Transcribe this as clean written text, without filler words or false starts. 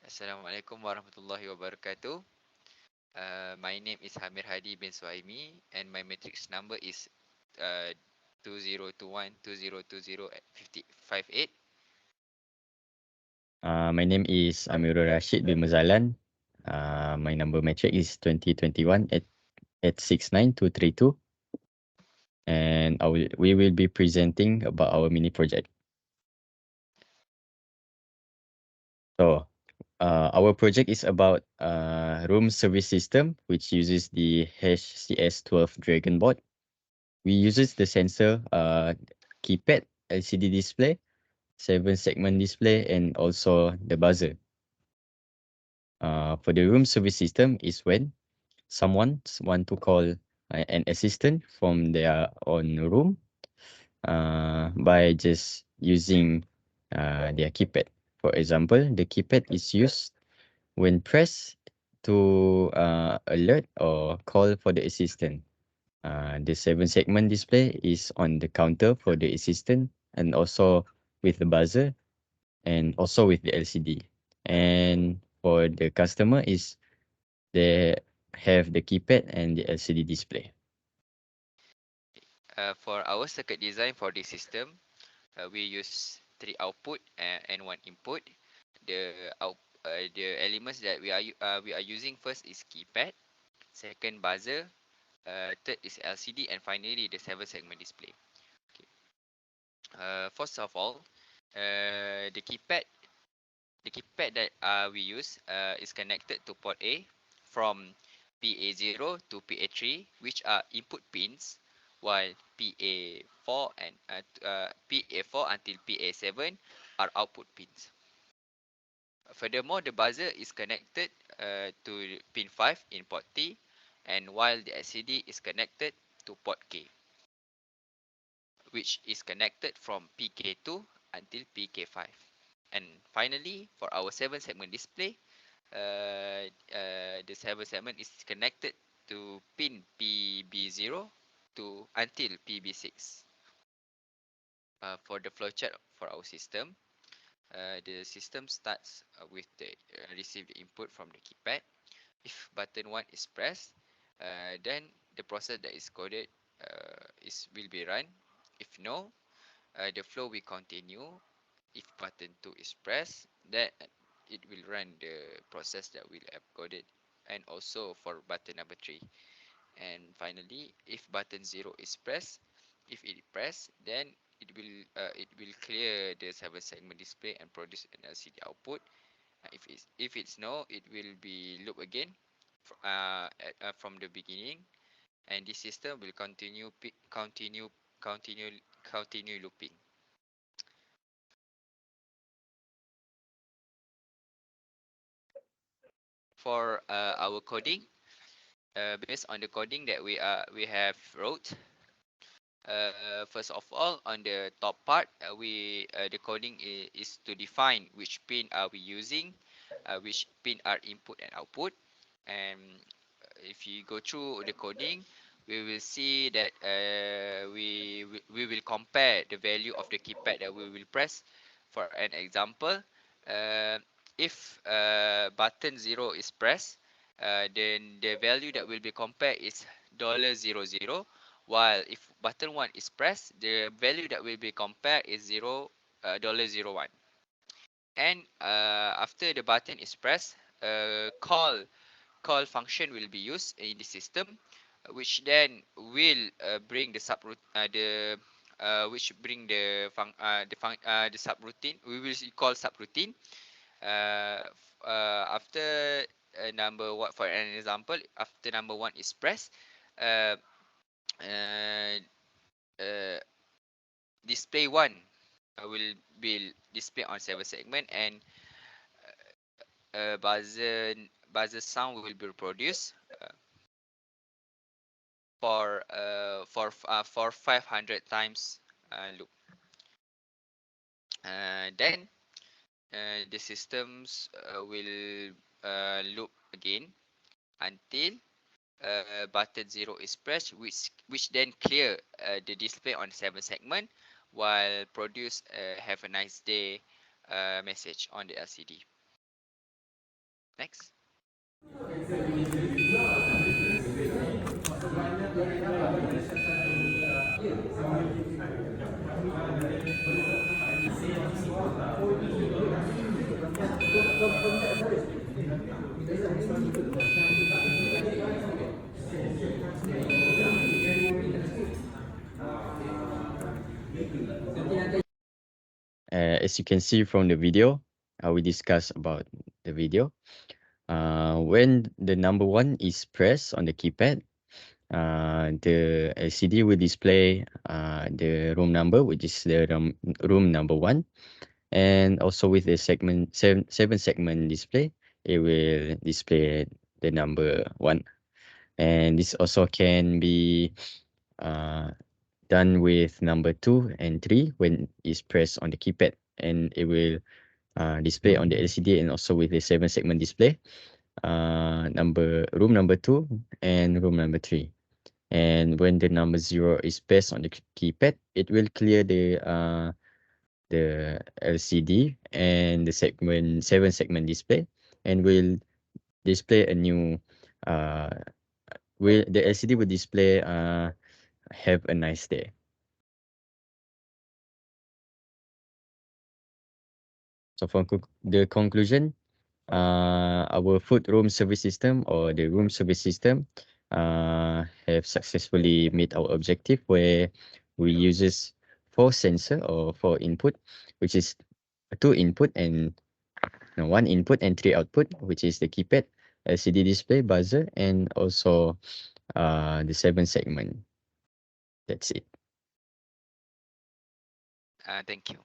Assalamualaikum warahmatullahi wabarakatuh. My name is Hamir Hadi bin Suhaimi and my matrix number is uh, 2021-2020-58. My name is Amirul Rashid bin Muzalan. My number metric is 2021 at 69232. And we will be presenting about our mini project. So our project is about room service system, which uses the HCS12 Dragon Board. We uses the sensor, keypad, LCD display, 7-segment display, and also the buzzer. For the room service system is when someone want to call an assistant from their own room by just using their keypad. For example, the keypad is used when pressed to alert or call for the assistant. The 7-segment display is on the counter for the assistant and also with the buzzer and also with the LCD. And for the customer is they have the keypad and the LCD display. For our circuit design for this system, we use three output and one input. The the elements that we are using first is keypad, second buzzer, third is LCD, and finally the 7-segment display. Okay. First of all, the keypad that we use is connected to port A from PA0 to PA3, which are input pins, while PA4 until PA7 are output pins. Furthermore, the buzzer is connected to pin 5 in port T, and while the LCD is connected to port K, which is connected from PK2 until PK5. And finally, for our 7-segment display, the 7-segment is connected to pin PB0 to until PB6. For the flowchart for our system, the system starts with the receive the input from the keypad. If button 1 is pressed, then the process that is coded will be run. If no, the flow will continue. If button 2 is pressed, then it will run the process that will have coded, and also for button number 3. And finally, if button 0 is pressed, if it pressed, then it will clear the 7-segment display and produce an LCD output. If it's no, it will be loop again from the beginning, and this system will continue looping. For our coding, based on the coding that we have wrote, first of all, on the top part, the coding is to define which pin are we using, which pin are input and output. And if you go through the coding, we will see that we will compare the value of the keypad that we will press. For an example, uh, if button 0 is pressed, then the value that will be compared is $00, while if button 1 is pressed, the value that will be compared is $0.01. And after the button is pressed, call function will be used in the system, which then will bring the subroutine which bring the subroutine. We will call subroutine after number one. For an example, after number 1 is pressed, uh, uh, uh, display 1 will be displayed on 7-segment, and buzzer sound will be produced for 500 times loop. Then the systems will loop again until button 0 is pressed, which then clear the display on 7-segment, while produce have a nice day message on the LCD. Next. As you can see from the video, we discussed about the video. When the number 1 is pressed on the keypad, the LCD will display the room number, which is the room number 1, and also with the seven segment display, it will display the number 1. And this also can be done with number 2 and 3 when it's pressed on the keypad, and it will display on the LCD, and also with the 7 segment display, room number 2 and room number 3. And when the number 0 is pressed on the keypad, it will clear the LCD and the 7 segment display, and will display a new the LCD will display have a nice day. So for the conclusion, our food room service system, or the room service system, have successfully met our objective, where we uses 4 sensor or 4 input, which is 2 input and 1 input and 3 output, which is the keypad, LCD display, buzzer, and also the 7 segment. That's it. Thank you.